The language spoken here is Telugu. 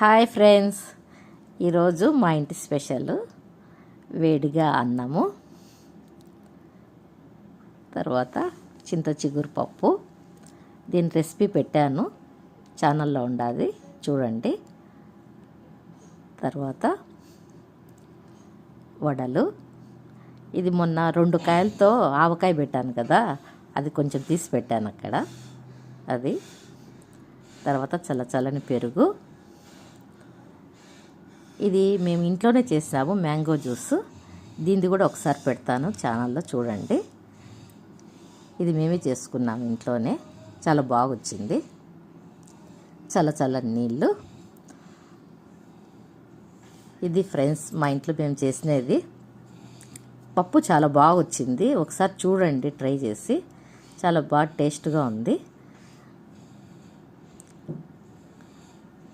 హాయ్ ఫ్రెండ్స్, ఈరోజు మా ఇంటి స్పెషల్ వేడిగా అన్నము, తర్వాత చింత చిగురు పప్పు. దీని రెసిపీ పెట్టాను, ఛానల్లో ఉండాది చూడండి. తర్వాత వడలు. ఇది మొన్న 2 కాయలతో ఆవకాయ పెట్టాను కదా, అది కొంచెం తీసి పెట్టాను అక్కడ. అది తర్వాత చల్లని పెరుగు. ఇది మేము ఇంట్లోనే చేసాము, మ్యాంగో జ్యూస్. దీనిది కూడా ఒకసారి పెడతాను ఛానల్లో చూడండి. ఇది మేమే చేసుకున్నాము ఇంట్లోనే, చాలా బాగా వచ్చింది. చల్లని నీళ్ళు. ఇది ఫ్రెండ్స్ మా ఇంట్లో మేము చేసినది. పప్పు చాలా బాగా వచ్చింది, ఒకసారి చూడండి ట్రై చేసి. చాలా బాగా టేస్ట్గా ఉంది.